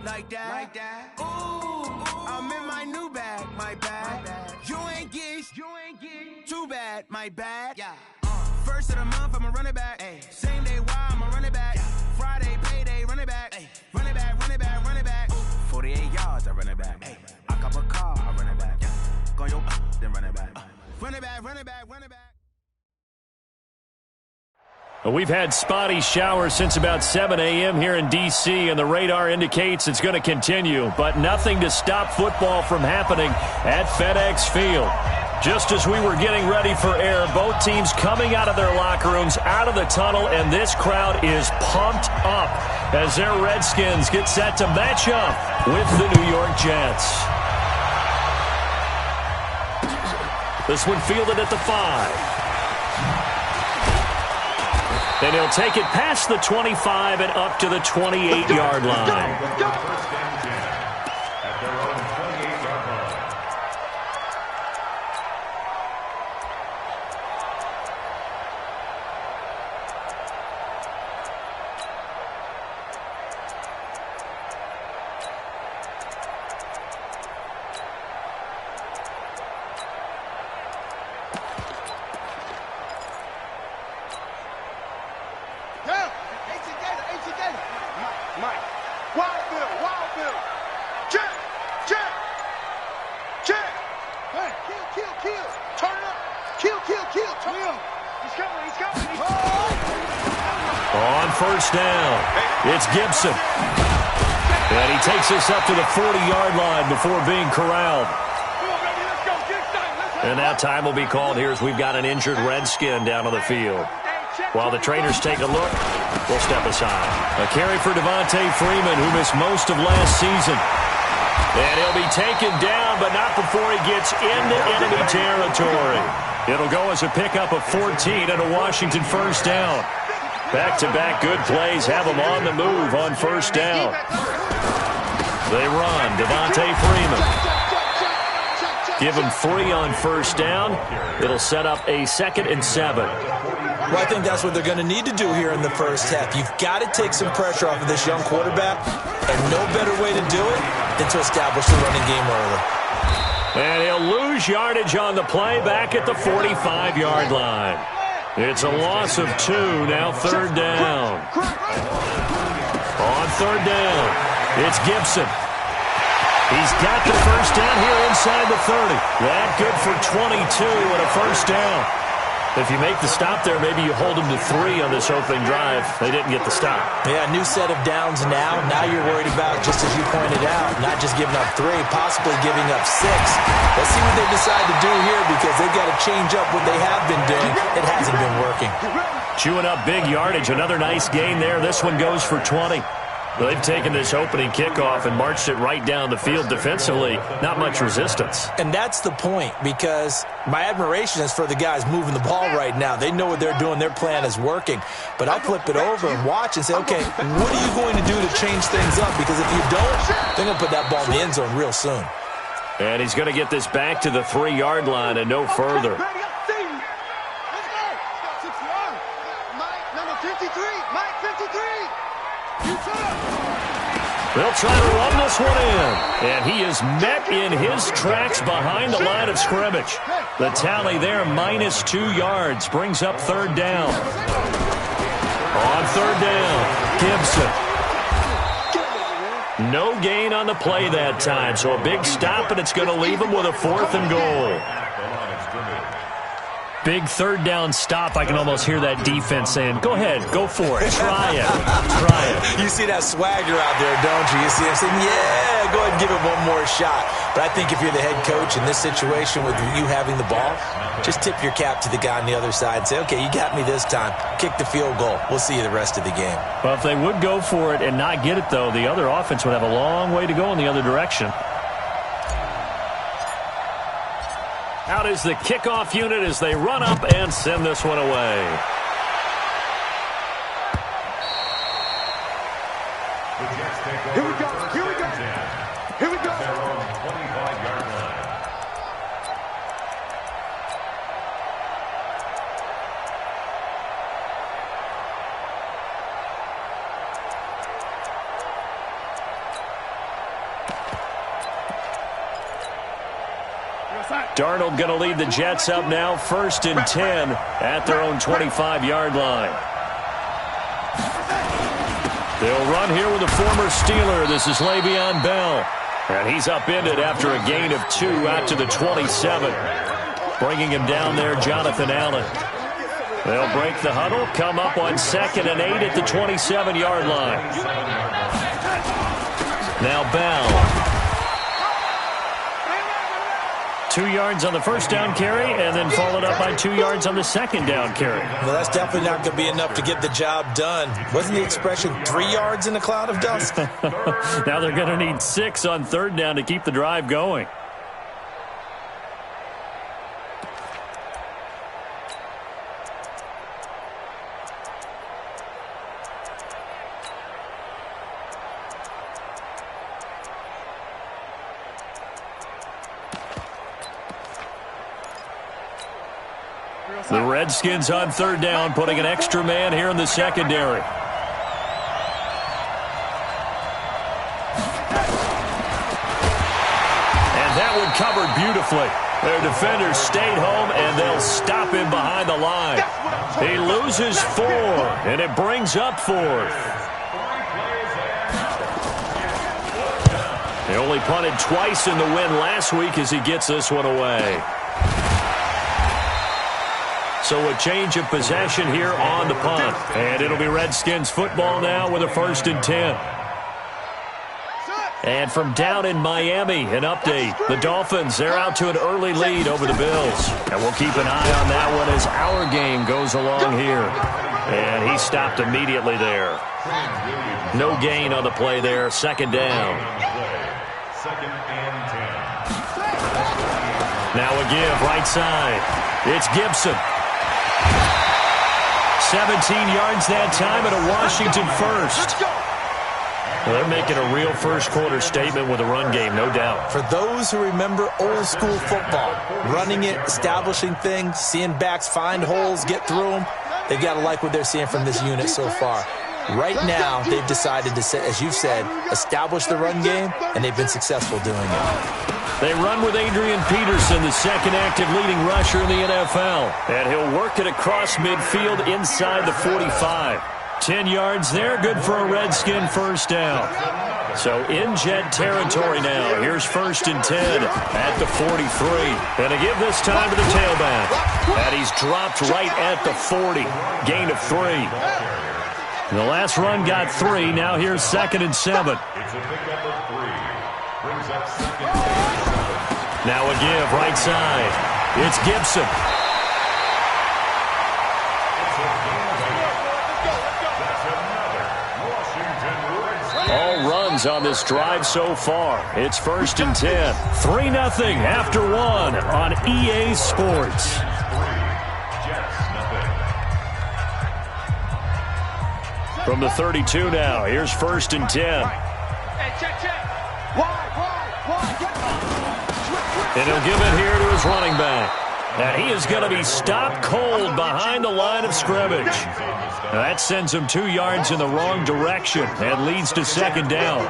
Like that. Ooh, I'm in my new bag, my bag. You ain't get too bad, my bad. Yeah. First of the month, I'ma run it back. Ay. Same day, why I'ma run it back. Yeah. Friday, payday, run it back. Ay. Run it back, run it back, run it back. 48 yards, I run it back. Ay. I cop a car, I run it back. Yeah. Go your then run it back. Run it back, run it back, run it back. We've had spotty showers since about 7 a.m. here in D.C., and the radar indicates it's going to continue, but nothing to stop football from happening at FedEx Field. Just as we were getting ready for air, both teams coming out of their locker rooms, out of the tunnel, and this crowd is pumped up as their Redskins get set to match up with the New York Jets. This one fielded at the 5. And he'll take it past the 25 and up to the 28-yard line. First down. It's Gibson. And he takes us up to the 40-yard line before being corralled. And now time will be called here as we've got an injured Redskin down on the field. While the trainers take a look, we'll step aside. A carry for Devontae Freeman, who missed most of last season. And he'll be taken down, but not before he gets into enemy territory. It'll go as a pickup of 14 and a Washington first down. Back-to-back good plays have them on the move on first down. They run. Devontae Freeman. Give him 3 on first down. It'll set up a 2nd and 7. Well, I think that's what they're going to need to do here in the first half. You've got to take some pressure off of this young quarterback, and no better way to do it than to establish the running game early. And he'll lose yardage on the play back at the 45-yard line. It's a loss of 2, now 3rd down. On 3rd down, it's Gibson. He's got the first down here inside the 30. That good for 22 and a first down. If you make the stop there, maybe you hold them to 3 on this opening drive. They didn't get the stop. Yeah, new set of downs now. Now you're worried about, just as you pointed out, not just giving up 3, possibly giving up 6. Let's see what they decide to do here because they've got to change up what they have been doing. It hasn't been working. Chewing up big yardage. Another nice gain there. This one goes for 20. They've taken this opening kickoff and marched it right down the field defensively. Not much resistance. And that's the point, because my admiration is for the guys moving the ball right now. They know what they're doing. Their plan is working. But I'll flip it over and watch and say, okay, what are you going to do to change things up? Because if you don't, they're going to put that ball in the end zone real soon. And he's going to get this back to the 3-yard line and no further. They'll try to run this one in. And he is met in his tracks behind the line of scrimmage. The tally there, minus 2 yards, brings up 3rd down. On 3rd down, Gibson. No gain on the play that time, so a big stop, and it's going to leave him with a 4th and goal. Big 3rd down stop. I can almost hear that defense saying, go ahead, go for it, try it, try it. You see that swagger out there, don't you? You see him saying, yeah, go ahead and give it one more shot. But I think if you're the head coach in this situation with you having the ball, just tip your cap to the guy on the other side and say, okay, you got me this time. Kick the field goal. We'll see you the rest of the game. Well, if they would go for it and not get it, though, the other offense would have a long way to go in the other direction. Out is the kickoff unit as they run up and send this one away. Here we go, here we go, here we go. 25-yard line. Darnold going to lead the Jets up now, 1st and 10 at their own 25-yard line. They'll run here with a former Steeler. This is Le'Veon Bell. And he's upended after a gain of 2 out to the 27. Bringing him down there, Jonathan Allen. They'll break the huddle, come up on 2nd and 8 at the 27-yard line. Now Bell. 2 yards on the first down carry, and then followed up by 2 yards on the second down carry. Well, that's definitely not going to be enough to get the job done. Wasn't the expression 3 yards in a cloud of dust? Now they're going to need 6 on 3rd down to keep the drive going. The Redskins on 3rd down, putting an extra man here in the secondary. And that one covered beautifully. Their defenders stayed home, and they'll stop him behind the line. He loses 4, and it brings up 4th. He only punted twice in the win last week as he gets this one away. So a change of possession here on the punt. And it'll be Redskins football now with a 1st and 10. And from down in Miami, an update. The Dolphins, they're out to an early lead over the Bills. And we'll keep an eye on that one as our game goes along here. And he stopped immediately there. No gain on the play there. 2nd down. Now a give right side. It's Gibson. 17 yards that time and a Washington first. Well, they're making a real first-quarter statement with a run game, no doubt. For those who remember old-school football, running it, establishing things, seeing backs find holes, get through them, they've got to like what they're seeing from this unit so far. Right now, they've decided to, as you've said, establish the run game, and they've been successful doing it. They run with Adrian Peterson, the second active leading rusher in the NFL. And he'll work it across midfield inside the 45. 10 yards there, good for a Redskin first down. So in Jet territory now. Here's 1st and 10 at the 43. And to give this time to the tailback. And he's dropped right at the 40. Gain of 3. The last run got 3. Now here's 2nd and 7. It's a pickup of 3. Brings up 2nd and 7. Now a give right side. It's Gibson. All runs on this drive so far. It's 1st and 10. 3-0 after 1 on EA Sports. From the 32 now, here's 1st and 10. And he'll give it here to his running back. And he is going to be stopped cold behind the line of scrimmage. Now that sends him 2 yards in the wrong direction and leads to 2nd down.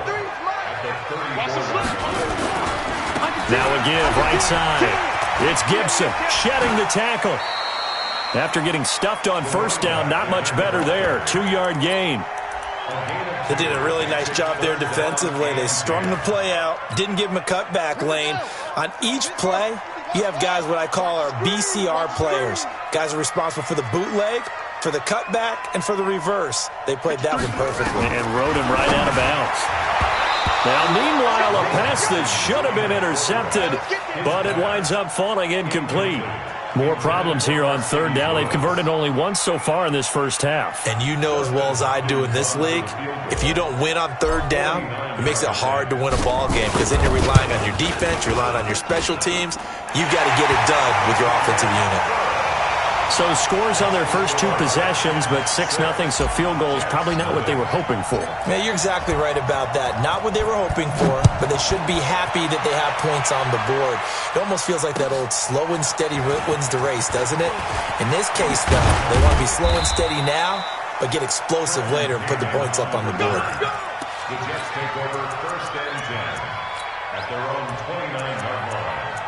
Now a give right side. It's Gibson shedding the tackle. After getting stuffed on 1st down, not much better there. 2-yard gain. They did a really nice job there defensively. They strung the play out, didn't give him a cutback lane. On each play, you have guys what I call our BCR players. Guys are responsible for the bootleg, for the cutback, and for the reverse. They played that one perfectly. And rode him right out of bounds. Now, meanwhile, a pass that should have been intercepted, but it winds up falling incomplete. More problems here on 3rd down. They've converted only once so far in this first half. And you know as well as I do in this league, if you don't win on 3rd down, it makes it hard to win a ball game because then you're relying on your defense, you're relying on your special teams. You've got to get it done with your offensive unit. So scores on their first 2 possessions, but 6-0, so field goal is probably not what they were hoping for. Yeah, you're exactly right about that. Not what they were hoping for, but they should be happy that they have points on the board. It almost feels like that old slow and steady wins the race, doesn't it? In this case, though, they want to be slow and steady now, but get explosive later and put the points up on the board. The Jets take over 1st and 10 at their own 29-yard line.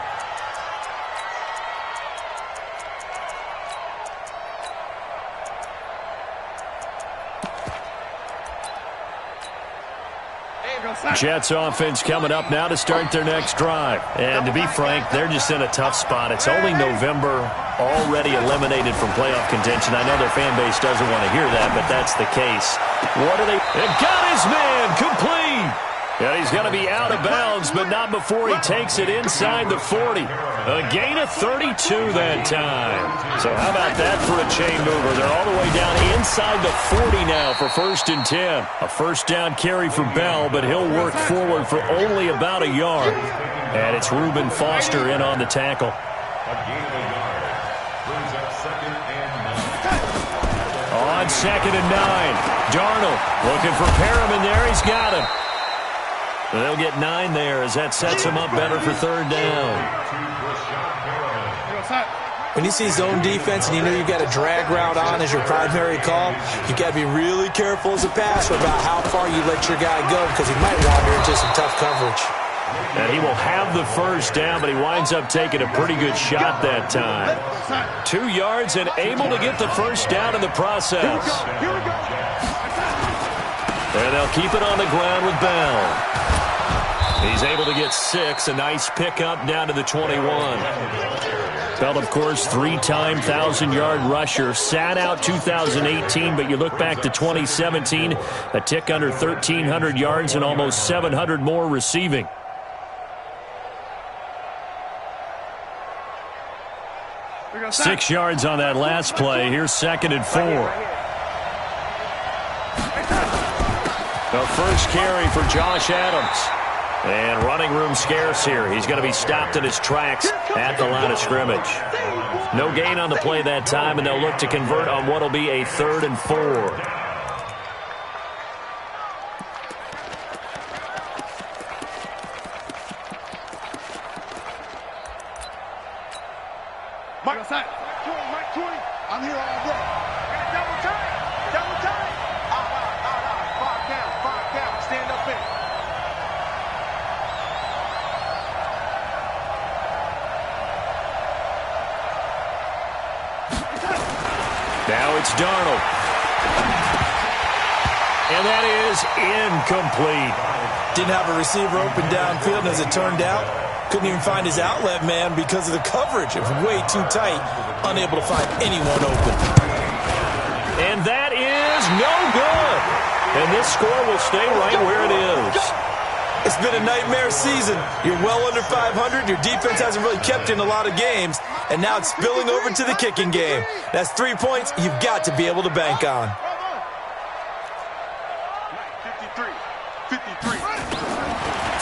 Jets offense coming up now to start their next drive. And to be frank, they're just in a tough spot. It's only November, already eliminated from playoff contention. I know their fan base doesn't want to hear that, but that's the case. What do they... It got his man complete! Yeah, he's going to be out of bounds, but not before he takes it inside the 40. A gain of 32 that time. So how about that for a chain mover? They're all the way down inside the 40 now for 1st and 10. A first down carry for Bell, but he'll work forward for only about a yard. And it's Reuben Foster in on the tackle. On 2nd and 9, Darnold looking for Perriman there. He's got him. They'll get 9 there as that sets him up better for 3rd down. When you see zone defense and you know you've got a drag route on as your primary call, you've got to be really careful as a passer about how far you let your guy go because he might wander into some tough coverage. And he will have the first down, but he winds up taking a pretty good shot that time. 2 yards and able to get the first down in the process. And they'll keep it on the ground with Bell. He's able to get 6, a nice pickup down to the 21. Bell, of course, 3-time 1,000-yard rusher. Sat out 2018, but you look back to 2017, a tick under 1,300 yards and almost 700 more receiving. Six yards on that last play. Here's 2nd and 4. The first carry for Josh Adams. And running room scarce here. He's going to be stopped in his tracks at the line of scrimmage. No gain on the play that time, and they'll look to convert on what will be a 3rd and 4. Mike 20. I'm here all day. Double time. 5 down. Stand up in. Now it's Darnold. And that is incomplete. Didn't have a receiver open downfield, and as it turned out, couldn't even find his outlet man because of the coverage. It was way too tight, unable to find anyone open. And that is no good. And this score will stay right where it is. It's been a nightmare season. You're well under 500. Your defense hasn't really kept you in a lot of games. And now it's spilling over to the kicking game. That's 3 points you've got to be able to bank on. 53.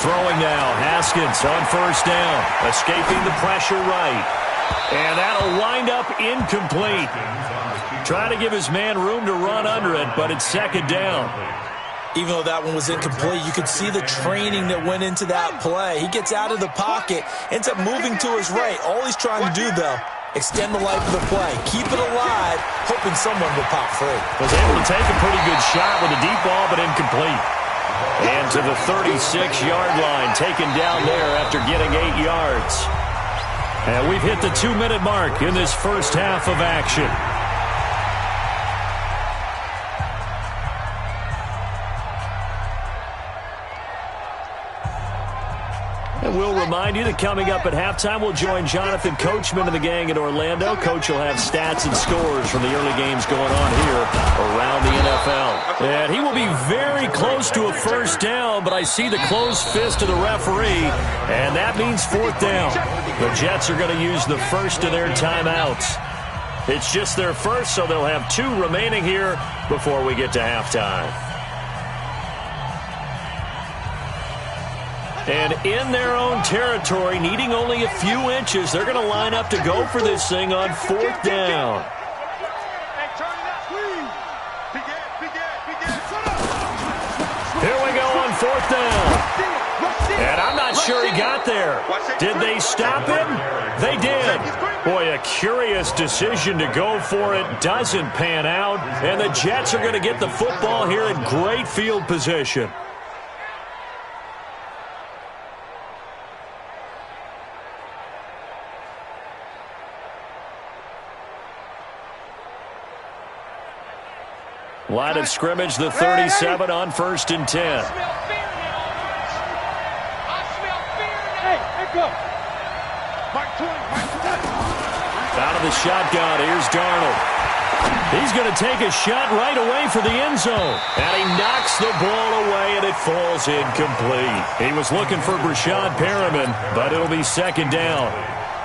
Throwing now. Haskins on first down. Escaping the pressure right. And that'll wind up incomplete. Trying to give his man room to run under it, but it's 2nd down. Even though that one was incomplete, you could see the training that went into that play. He gets out of the pocket, ends up moving to his right. All he's trying to do, though, extend the life of the play. Keep it alive, hoping someone will pop free. Was able to take a pretty good shot with a deep ball, but incomplete. And to the 36-yard line, taken down there after getting 8 yards. And we've hit the 2-minute mark in this first half of action. And we'll remind you that coming up at halftime, we'll join Jonathan Coachman and the gang in Orlando. Coach will have stats and scores from the early games going on here around the NFL. And he will be very close to a first down, but I see the closed fist of the referee, and that means 4th down. The Jets are going to use the first of their timeouts. It's just their first, so they'll have 2 remaining here before we get to halftime. And in their own territory, needing only a few inches, they're going to line up to go for this thing on 4th down. Here we go on 4th down. And I'm not sure he got there. Did they stop him? They did. Boy, a curious decision to go for it. Doesn't pan out. And the Jets are going to get the football here in great field position. Line of scrimmage, the 37 on 1st and 10. Out of the shotgun, here's Darnold. He's going to take a shot right away for the end zone. And he knocks the ball away, and it falls incomplete. He was looking for Brashad Perriman, but it'll be second down.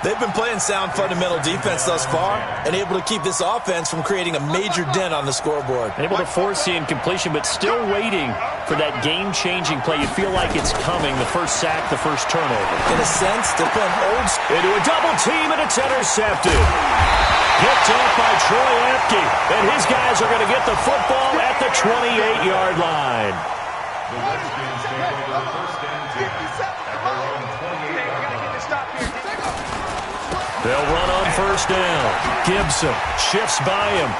They've been playing sound fundamental defense thus far and able to keep this offense from creating a major dent on the scoreboard. Able to force the incompletion, but still waiting for that game-changing play. You feel like it's coming, the first sack, the first turnover. In a sense, they're playing old school. Into a double team, and it's intercepted. Picked off by Troy Apke, and his guys are going to get the football at the 28-yard line. The Redskins take over first and 10 at their own 28-yard line. They'll run on first down. Gibson shifts by him.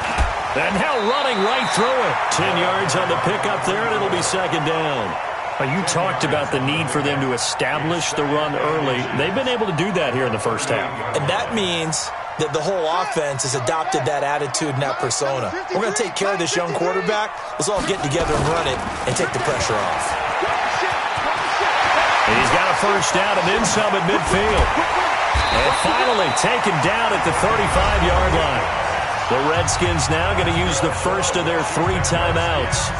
And now running right through it. 10 yards on the pickup there, and it'll be second down. You talked about the need for them to establish the run early. They've been able to do that here in the first half. And that means that the whole offense has adopted that attitude and that persona. We're going to take care of this young quarterback. Let's all get together and run it and take the pressure off. And he's got a first down and then some at midfield. And finally taken down at the 35-yard line. The Redskins now going to use the first of their 3 timeouts,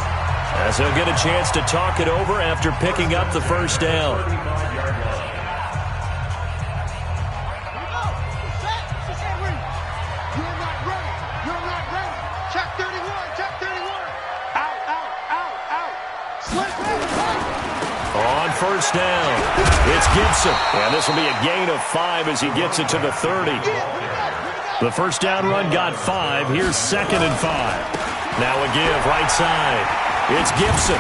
as they'll get a chance to talk it over after picking up the first down. On first down, it's Gibson. And this will be a gain of 5 as he gets it to the 30. The first down run got 5. Here's second and 5. Now a give right side. It's Gibson.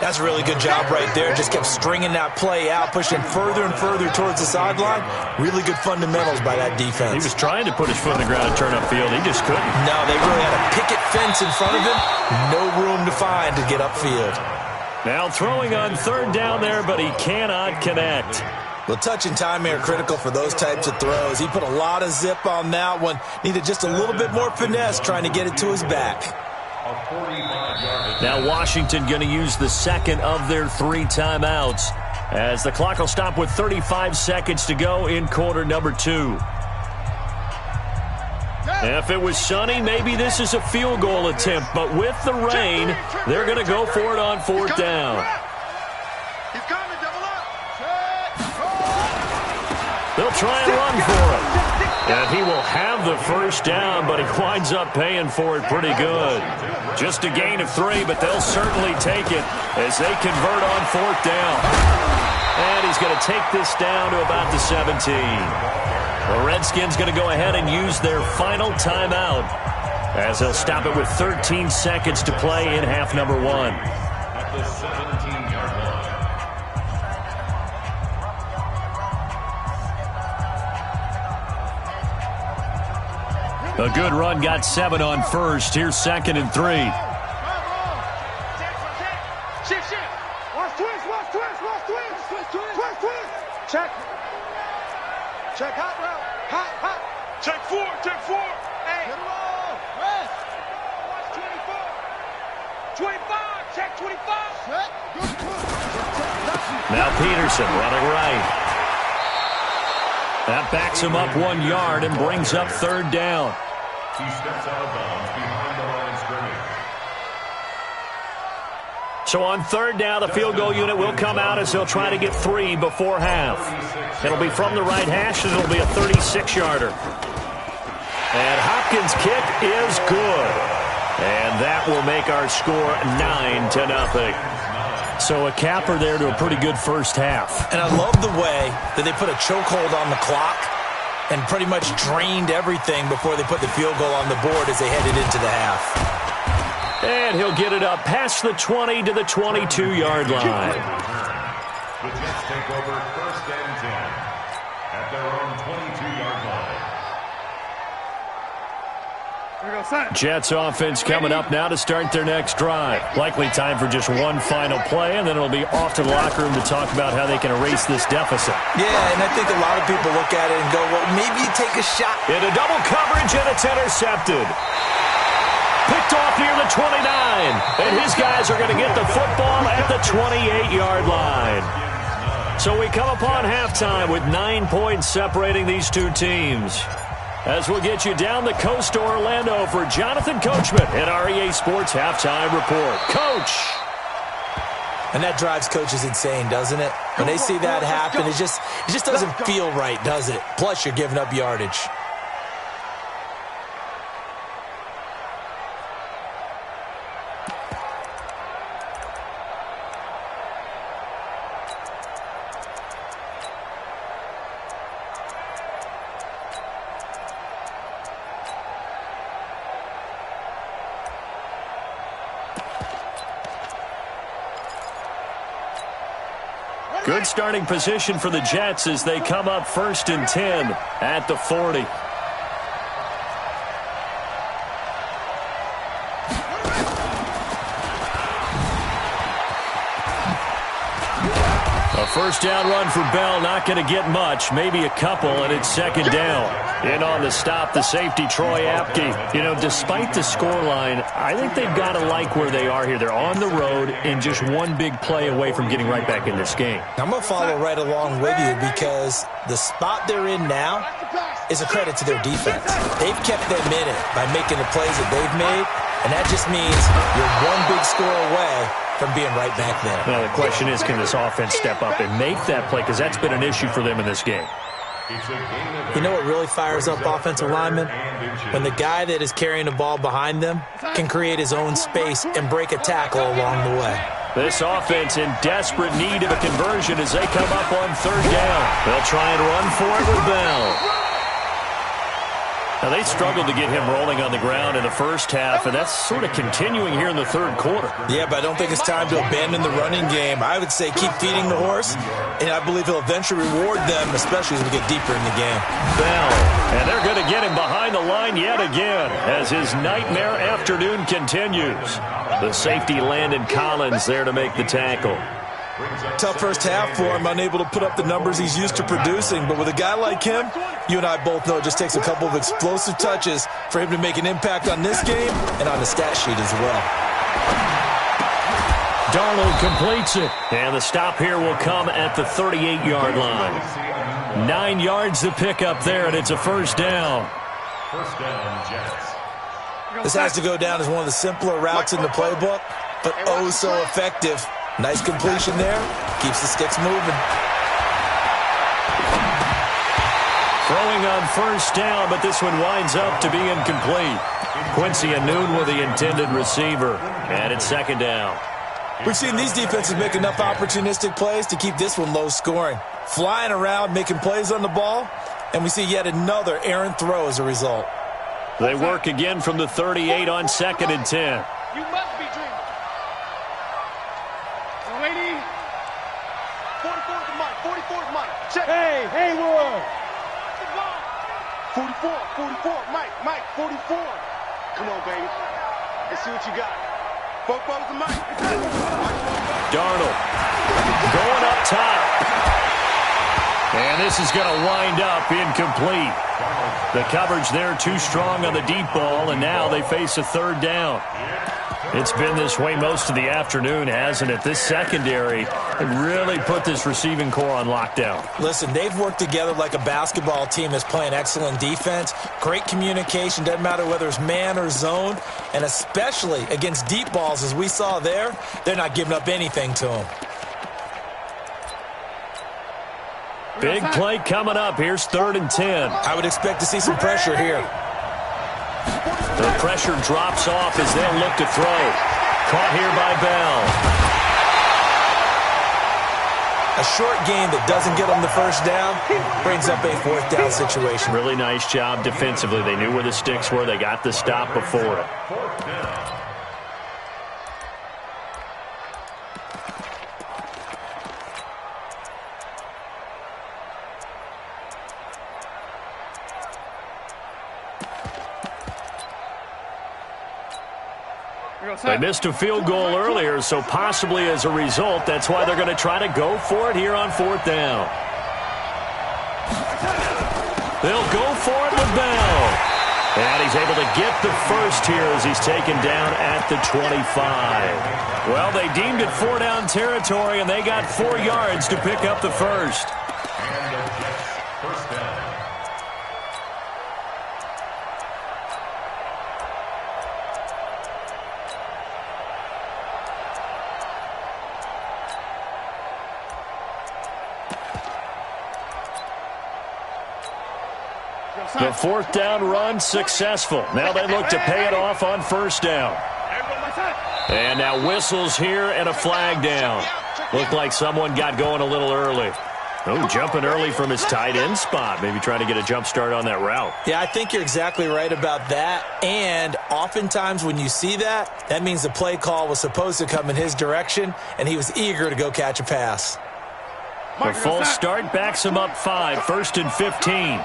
That's a really good job right there. Just kept stringing that play out, pushing further and further towards the sideline. Really good fundamentals by that defense. He was trying to put his foot in the ground and turn upfield. He just couldn't. No, they really had a picket fence in front of him. No room to find to get upfield. Now throwing on third down there, but he cannot connect. Well, touch and timing are critical for those types of throws. He put a lot of zip on that one. Needed just a little bit more finesse trying to get it to his back. Now Washington going to use the second of their 3 timeouts, as the clock will stop with 35 seconds to go in quarter number 2. If it was sunny, maybe this is a field goal attempt, but with the rain, they're going to go for it on 4th down. They'll try and run for it. And he will have the first down, but he winds up paying for it pretty good. Just a gain of 3, but they'll certainly take it as they convert on 4th down. And he's going to take this down to about the 17. The Redskins going to go ahead and use their final timeout, as they'll stop it with 13 seconds to play in half number 1. At the 17-yard line. A good run got 7 on first. Here's second and 3. Shift. Watch twist. Check. Hot route. Hot. Check 4. Hey. Get it all. Rest. Watch 24. 25. Check 25. Set. Now Peterson running right. That backs him up 1 yard and brings up third down. He steps out of bounds behind the line of scrimmage. So on third down, the field goal unit will come out as they'll try to get 3 before half. It'll be from the right hash, and it'll be a 36-yarder. And Hopkins' kick is good. And that will make our score 9-0. So a capper there to a pretty good first half. And I love the way that they put a chokehold on the clock and pretty much drained everything before they put the field goal on the board as they headed into the half. And he'll get it up past the 20 to the 22-yard line. The Jets take over first and 10 at their own 22-yard line. Jets offense coming up now to start their next drive. Likely time for just one final play, and then it'll be off to the locker room to talk about how they can erase this deficit. Yeah, and I think a lot of people look at it and go, well, maybe you take a shot. Into double coverage, and it's intercepted. Picked off near the 29, and his guys are going to get the football at the 28-yard line. So we come upon halftime with 9 points separating these two teams. As we'll get you down the coast to Orlando for Jonathan Coachman at our EA Sports Halftime Report. Coach! And that drives coaches insane, doesn't it? When they see that happen, it just doesn't feel right, does it? Plus, you're giving up yardage. Good starting position for the Jets as they come up 1st and 10 at the 40. A first down run for Bell, not going to get much, maybe a couple, and it's 2nd down. In on the stop, the safety, Troy Apke. You know, despite the scoreline, I think they've got to like where they are here. They're on the road and just one big play away from getting right back in this game. I'm going to follow right along with you because the spot they're in now is a credit to their defense. They've kept them in it by making the plays that they've made, and that just means you're one big score away from being right back there. Now, the question is, can this offense step up and make that play? Because that's been an issue for them in this game. You know what really fires up offensive linemen? When the guy that is carrying the ball behind them can create his own space and break a tackle along the way. This offense in desperate need of a conversion as they come up on 3rd down. They'll try and run for it with Bell. Now, they struggled to get him rolling on the ground in the first half, and that's sort of continuing here in the 3rd quarter. Yeah, but I don't think it's time to abandon the running game. I would say keep feeding the horse, and I believe he'll eventually reward them, especially as we get deeper in the game. Bell, and they're going to get him behind the line yet again as his nightmare afternoon continues. The safety, Landon Collins, there to make the tackle. Tough first half for him, unable to put up the numbers he's used to producing. But with a guy like him, you and I both know it just takes a couple of explosive touches for him to make an impact on this game and on the stat sheet as well. Darnold completes it. And the stop here will come at the 38-yard line. 9 yards to pick up there, and it's a 1st down. First down, Jets. This has to go down as one of the simpler routes in the playbook, but oh so effective. Nice completion there. Keeps the sticks moving. Throwing on 1st down, but this one winds up to be incomplete. Quincy Anoon with the intended receiver. And it's 2nd down. We've seen these defenses make enough opportunistic plays to keep this one low scoring. Flying around, making plays on the ball, and we see yet another errant throw as a result. They work again from the 38 on 2nd and 10. You must be dreaming. 44 to Mike. 44 to Mike. Check. Hey, Hayward. 44. Mike, 44. Come on, baby. Let's see what you got. 4 to Mike. Darnold going up top. And this is going to wind up incomplete. The coverage there too strong on the deep ball, and now they face a 3rd down. It's been this way most of the afternoon, hasn't it? This secondary really put this receiving core on lockdown. Listen, they've worked together like a basketball team that's playing excellent defense. Great communication, doesn't matter whether it's man or zone, and especially against deep balls as we saw there, they're not giving up anything to them. Big play coming up. Here's 3rd and 10. I would expect to see some pressure here. The pressure drops off as they'll look to throw. Caught here by Bell. A short game that doesn't get them the 1st down brings up a 4th down situation. Really nice job defensively. They knew where the sticks were. They got the stop before it. 4th down. They missed a field goal earlier, so possibly as a result, that's why they're going to try to go for it here on 4th down. They'll go for it with Bell. And he's able to get the first here as he's taken down at the 25. Well, they deemed it 4-down territory, and they got 4 yards to pick up the first. And the Jets first down. The 4th down run successful. Now they look to pay it off on 1st down. And now whistles here and a flag down. Looked like someone got going a little early. Oh, jumping early from his tight end spot. Maybe trying to get a jump start on that route. Yeah, I think you're exactly right about that. And oftentimes when you see that, that means the play call was supposed to come in his direction, and he was eager to go catch a pass. The full start backs him up 5, 1st and 15.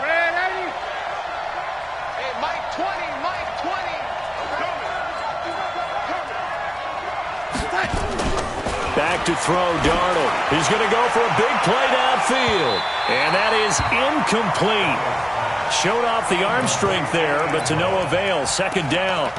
Back to throw, Darnold. He's going to go for a big play downfield. And that is incomplete. Showed off the arm strength there, but to no avail. 2nd down.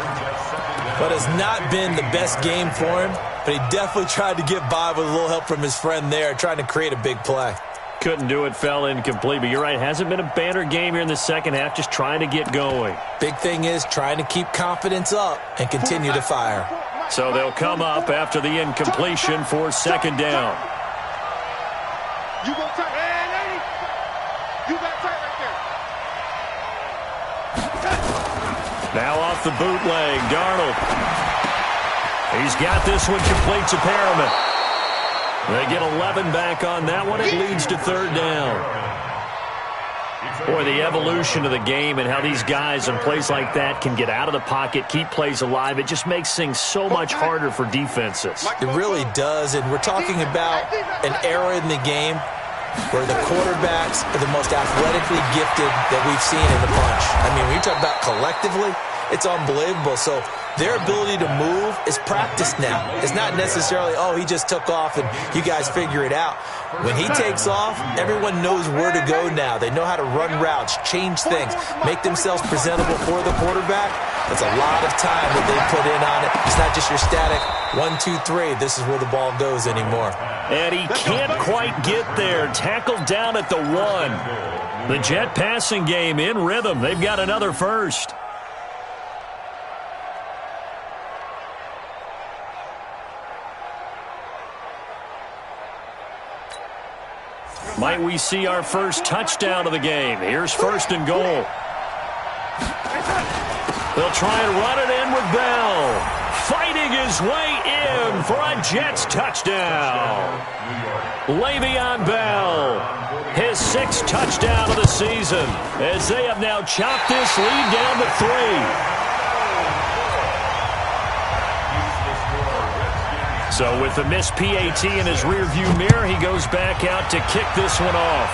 But it's not been the best game for him, but he definitely tried to get by with a little help from his friend there, trying to create a big play. Couldn't do it, fell incomplete. But you're right, hasn't been a banner game here in the second half, just trying to get going. Big thing is trying to keep confidence up and continue to fire. So they'll come up after the incompletion for 2nd down. You go tight. You got tight right there. Now off the bootleg, Darnold. He's got this one complete to Perriman. They get 11 back on that one. It leads to 3rd down. Boy, the evolution of the game and how these guys in plays like that can get out of the pocket, keep plays alive, it just makes things so much harder for defenses. It really does, and we're talking about an era in the game where the quarterbacks are the most athletically gifted that we've seen in the bunch. I mean, when you talk about collectively, it's unbelievable. So their ability to move is practiced now. It's not necessarily, oh, he just took off and you guys figure it out. When he takes off, everyone knows where to go now. They know how to run routes, change things, make themselves presentable for the quarterback. That's a lot of time that they put in on it. It's not just your static 1, 2, 3. This is where the ball goes anymore. And he can't quite get there. Tackled down at the 1. The Jet passing game in rhythm. They've got another first. Might we see our first touchdown of the game? Here's 1st and goal. They'll try and run it in with Bell. Fighting his way in for a Jets touchdown. Le'Veon Bell, his 6th touchdown of the season, as they have now chopped this lead down to 3. So with the missed PAT in his rearview mirror, he goes back out to kick this one off.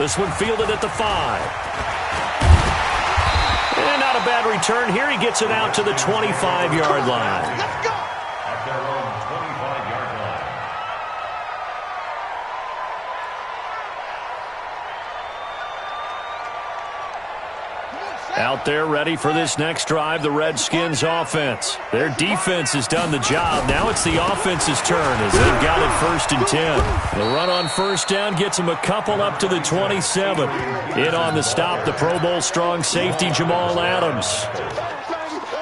This one fielded at the 5. And not a bad return here. He gets it out to the 25-yard line. Let's go. At their own 25-yard line. Out there ready for this next drive, the Redskins offense. Their defense has done the job. Now it's the offense's turn as they've got it 1st and 10. The run on 1st down gets them a couple up to the 27. In on the stop, the Pro Bowl strong safety Jamal Adams.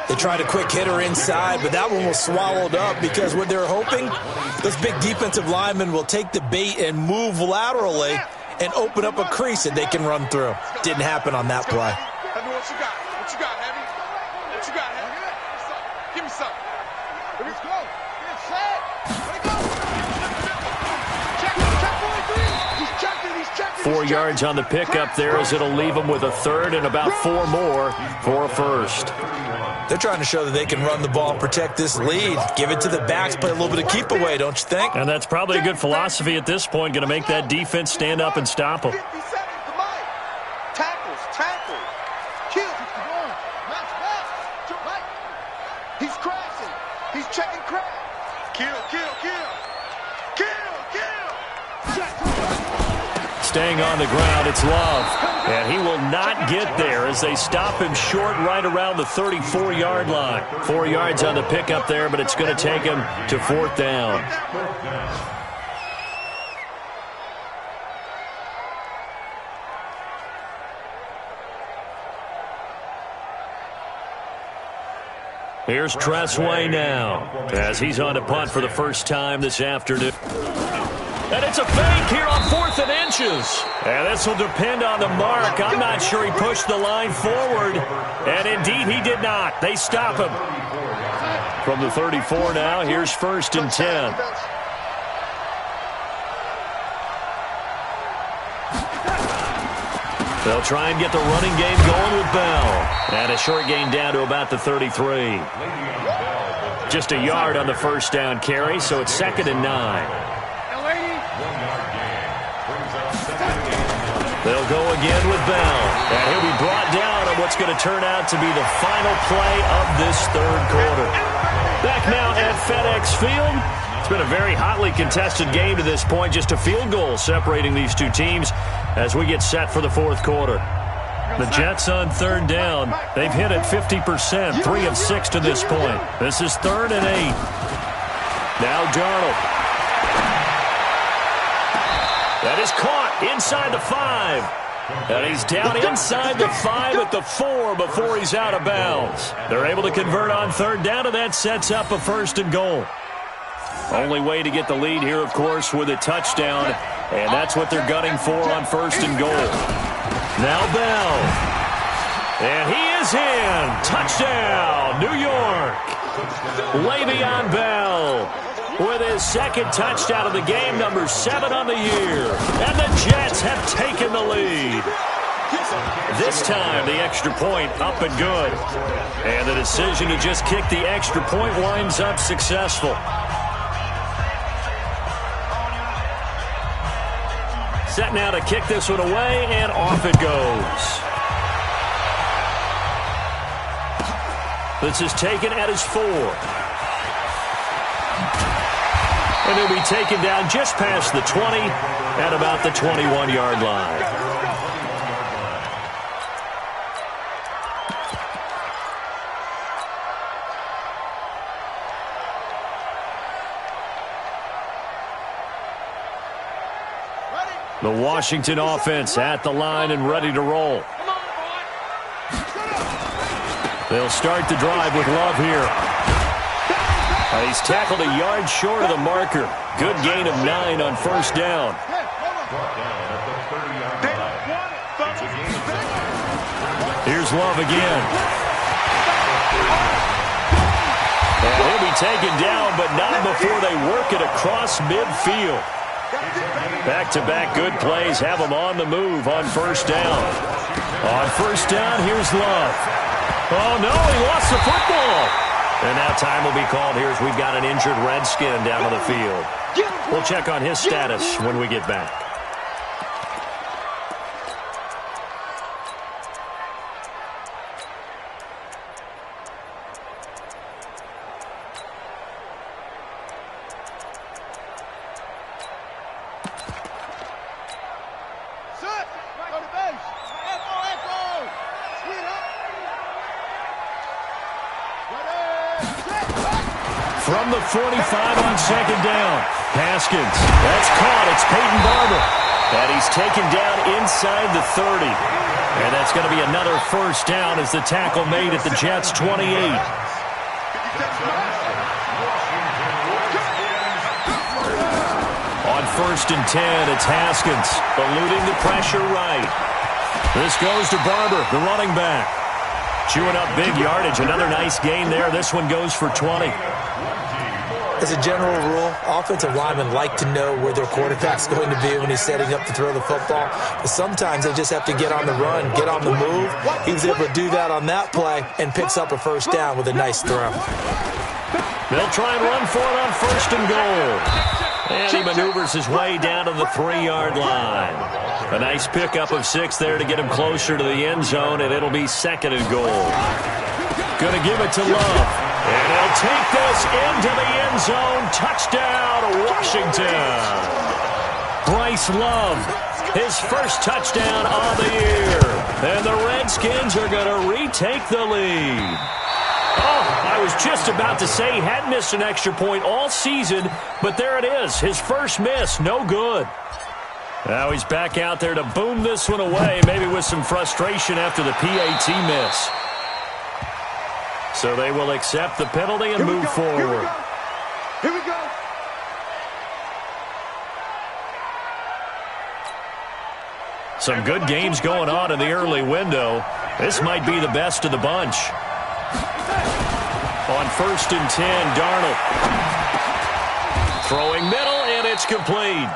They tried a quick hitter inside, but that one was swallowed up because what they're hoping, those big defensive linemen will take the bait and move laterally and open up a crease that they can run through. Didn't happen on that play. What you got? What you got, Heavy? What you got, Heavy? Give me some. Here we go. Get set. Let it go. Check 43. He's checking. 4 yards on the pickup there as it'll leave them with a 3rd and about 4 more for a 1st. They're trying to show that they can run the ball and protect this lead. Give it to the backs, play a little bit of keep away, don't you think? And that's probably a good philosophy at this point, going to make that defense stand up and stop them. 57, tackles. Kill. He's crashing. He's checking crash. Kill. staying on the ground, it's Love. And he will not get there as they stop him short right around the 34-yard line. 4 yards on the pickup there, but it's going to take him to 4th down. Here's Tressway now as he's on to punt for the first time this afternoon. And it's a fake here on 4th and inches. And this will depend on the mark. I'm not sure he pushed the line forward. And indeed he did not. They stop him. From the 34 now, here's 1st and 10. They'll try and get the running game going with Bell. And a short gain down to about the 33. Just a yard on the first down carry, so it's 2nd and 9. They'll go again with Bell. And he'll be brought down on what's going to turn out to be the final play of this 3rd quarter. Back now at FedEx Field. It's been a very hotly contested game to this point. Just a field goal separating these two teams as we get set for the 4th quarter. The Jets on 3rd down. They've hit it 50%, 3 of 6 to this point. This is 3rd and 8. Now Darnold. That is caught inside the 5. And he's down inside the 5 at the 4 before he's out of bounds. They're able to convert on 3rd down, and that sets up a 1st and goal. Only way to get the lead here, of course, with a touchdown, and that's what they're gunning for on 1st and goal. Now Bell. And he is in. Touchdown, New York. Le'Veon Bell with his 2nd touchdown of the game, number 7 on the year. And the Jets have taken the lead. This time, the extra point up and good. And the decision to just kick the extra point winds up successful. Set now to kick this one away, and off it goes. This is taken at his 4. And he'll be taken down just past the 20 at about the 21-yard line. The Washington offense at the line and ready to roll. They'll start the drive with Love here. And he's tackled a yard short of the marker. Good gain of 9 on 1st down. Here's Love again. And he'll be taken down, but not before they work it across midfield. Back-to-back good plays have him on the move on 1st down. On 1st down, here's Love. Oh, no, he lost the football. And now time will be called here as we've got an injured Redskin down on the field. We'll check on his status when we get back. From the 45 on 2nd down. Haskins. That's caught. It's Peyton Barber. And he's taken down inside the 30. And that's going to be another 1st down as the tackle made at the Jets' 28. On 1st and 10, it's Haskins eluding the pressure right. This goes to Barber, the running back. Chewing up big yardage. Another nice gain there. This one goes for 20. As a general rule, offensive linemen like to know where their quarterback's going to be when he's setting up to throw the football. But sometimes they just have to get on the run, get on the move. He was able to do that on that play and picks up a 1st down with a nice throw. They'll try and run for it on 1st and goal. And he maneuvers his way down to the 3-yard line. A nice pickup of 6 there to get him closer to the end zone, and it'll be 2nd and goal. Going to give it to Love. And he'll take this into the end zone. Touchdown, Washington. Bryce Love his first touchdown of the year. And the Redskins are going to retake the lead. Oh, I was just about to say he hadn't missed an extra point all season, but there it is. His first miss, no good. Now he's back out there to boom this one away, maybe with some frustration after the PAT miss. So they will accept the penalty and move forward. Here we go. Some good games going on in the early window. This might be the best of the bunch. On 1st and 10, Darnold. Throwing middle, and it's complete.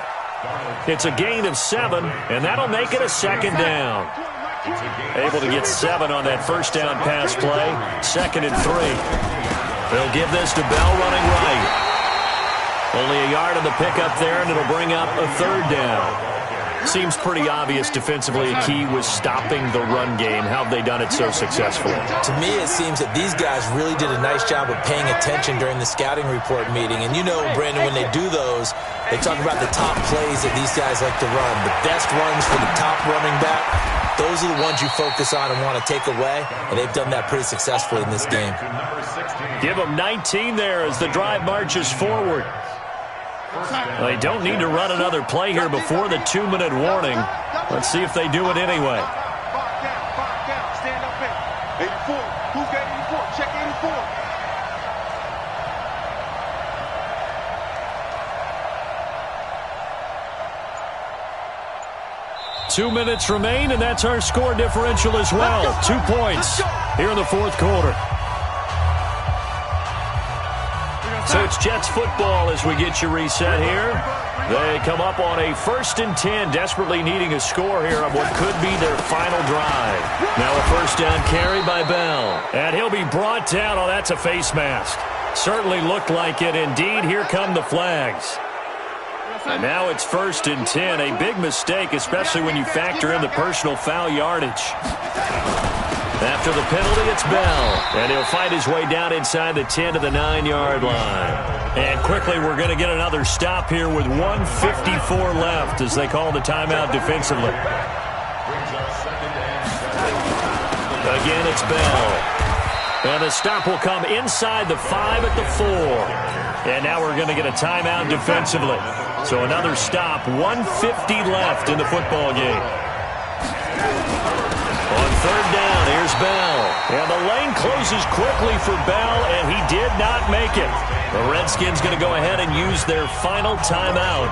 It's a gain of 7, and that'll make it a 2nd down. Able to get 7 on that first down pass play. 2nd and 3. They'll give this to Bell running right. Only a yard on the pickup there, and it'll bring up a 3rd down. Seems pretty obvious defensively a key was stopping the run game. How have they done it so successfully? To me, it seems that these guys really did a nice job of paying attention during the scouting report meeting. And you know, Brandon, when they do those, they talk about the top plays that these guys like to run. The best runs for the top running back, those are the ones you focus on and want to take away. And they've done that pretty successfully in this game. Give them 19 there as the drive marches forward. They don't need to run another play here before the 2-minute warning. Let's see if they do it anyway. 5 down. Stand up in. 84. Who's got 84? Check 84. 2 minutes remain, and that's our score differential as well. 2 points here in the 4th quarter. So it's Jets football as we get you reset here. They come up on a 1st and 10, desperately needing a score here on what could be their final drive. Now a 1st down carry by Bell. And he'll be brought down. Oh, that's a face mask. Certainly looked like it. Indeed, here come the flags. And now it's 1st and 10. A big mistake, especially when you factor in the personal foul yardage. After the penalty, it's Bell. And he'll fight his way down inside the 10 to the 9-yard line. And quickly, we're going to get another stop here with 1:54 left as they call the timeout defensively. Again, it's Bell. And the stop will come inside the 5 at the 4. And now we're going to get a timeout defensively. So another stop, 1:50 left in the football game. On 3rd down, here's Bell. And the lane closes quickly for Bell, and he did not make it. The Redskins going to go ahead and use their final timeout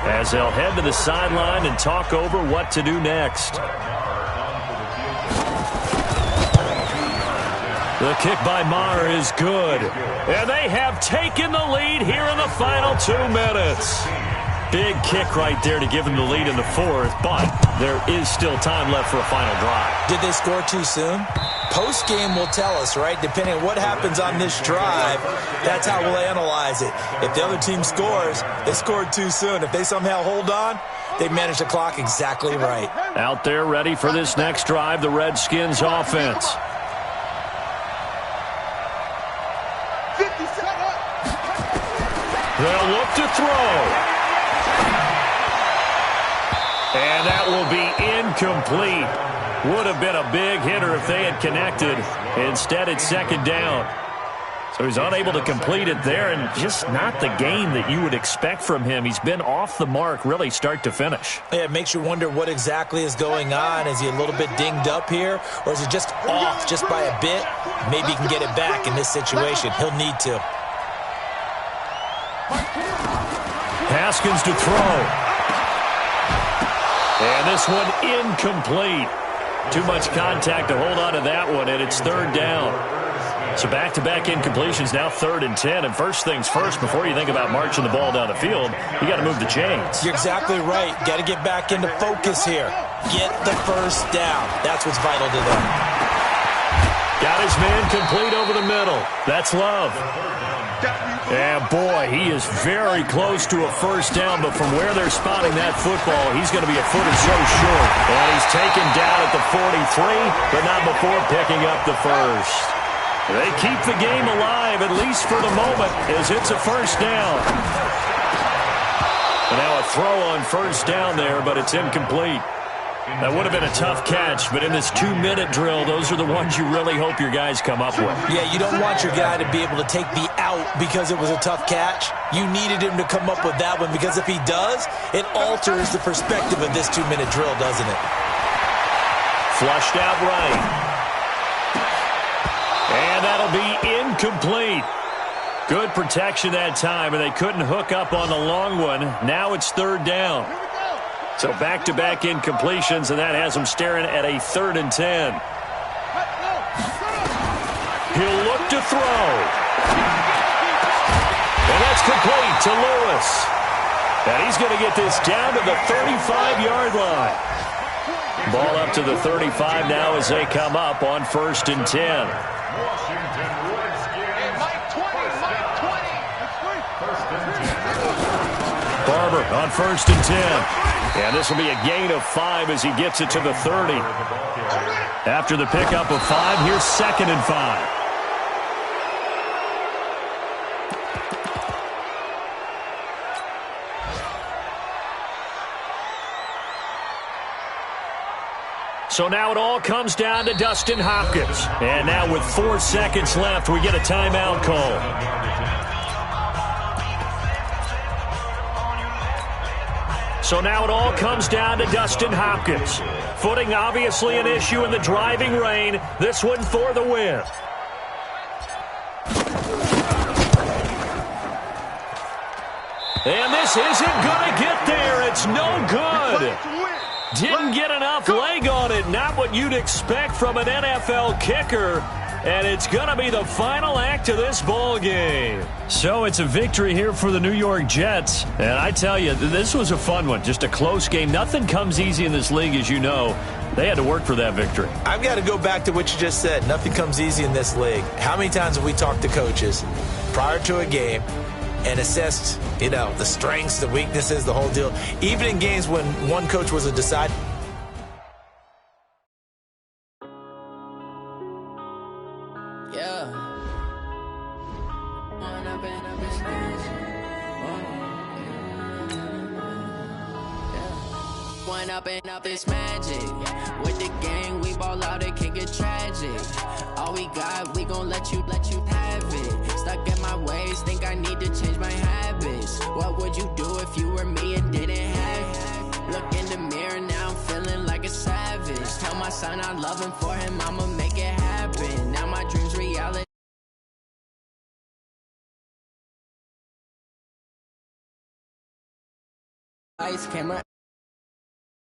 as they'll head to the sideline and talk over what to do next. The kick by Maher is good. And they have taken the lead here in the final 2 minutes. Big kick right there to give them the lead in the 4th, but there is still time left for a final drive. Did they score too soon? Post-game will tell us, right? Depending on what happens on this drive, that's how we'll analyze it. If the other team scores, they scored too soon. If they somehow hold on, they manage the clock exactly right. Out there ready for this next drive, the Redskins offense. 50, set up. They'll look to throw. And that will be incomplete. Would have been a big hitter if they had connected. Instead, it's 2nd down. So he's unable to complete it there, and just not the game that you would expect from him. He's been off the mark, really, start to finish. Yeah, it makes you wonder what exactly is going on. Is he a little bit dinged up here, or is it just off just by a bit? Maybe he can get it back in this situation. He'll need to. Haskins to throw. And this one incomplete. Too much contact to hold on to that one, and it's 3rd down. So back-to-back incompletions, now 3rd and 10. And first things first, before you think about marching the ball down the field, you got to move the chains. You're exactly right. Got to get back into focus here. Get the 1st down. That's what's vital to them. Got his man complete over the middle. That's Love. And boy, he is very close to a 1st down, but from where they're spotting that football, he's going to be a foot or so short. And he's taken down at the 43, but not before picking up the 1st. They keep the game alive, at least for the moment, as it's a 1st down. And now a throw on first down there, but it's incomplete. That would have been a tough catch, but in this 2-minute drill, those are the ones you really hope your guys come up with. Yeah, you don't want your guy to be able to take the out because it was a tough catch. You needed him to come up with that one, because if he does, it alters the perspective of this 2-minute drill, doesn't it? Flushed out right. And that'll be incomplete. Good protection that time, and they couldn't hook up on the long one. Now it's third down. So back-to-back incompletions, and that has them staring at a 3rd and 10. He'll look to throw. And that's complete to Lewis. And he's going to get this down to the 35-yard line. Ball up to the 35 now as they come up on 1st and 10. Barber on 1st and 10. And this will be a gain of 5 as he gets it to the 30. After the pickup of 5, here's 2nd and 5. So now it all comes down to Dustin Hopkins. And now with 4 seconds left, we get a timeout call. So now it all comes down to Dustin Hopkins. Footing obviously an issue in the driving rain. This one for the win. And this isn't going to get there. It's no good. Didn't get enough leg on it. Not what you'd expect from an NFL kicker. And it's going to be the final act of this ball game. So it's a victory here for the New York Jets. And I tell you, this was a fun one. Just a close game. Nothing comes easy in this league, as you know. They had to work for that victory. I've got to go back to what you just said. Nothing comes easy in this league. How many times have we talked to coaches prior to a game and assessed, the strengths, the weaknesses, the whole deal? Even in games when one coach was a decider. Up this magic with the gang, we ball out, it can get tragic. All we got, we gon' let you have it. Stuck in my ways, think I need to change my habits. What would you do if you were me and didn't have it? Look in the mirror, now I'm feeling like a savage. Tell my son I love him, for him I'ma make it happen. Now my dreams reality. Ice camera.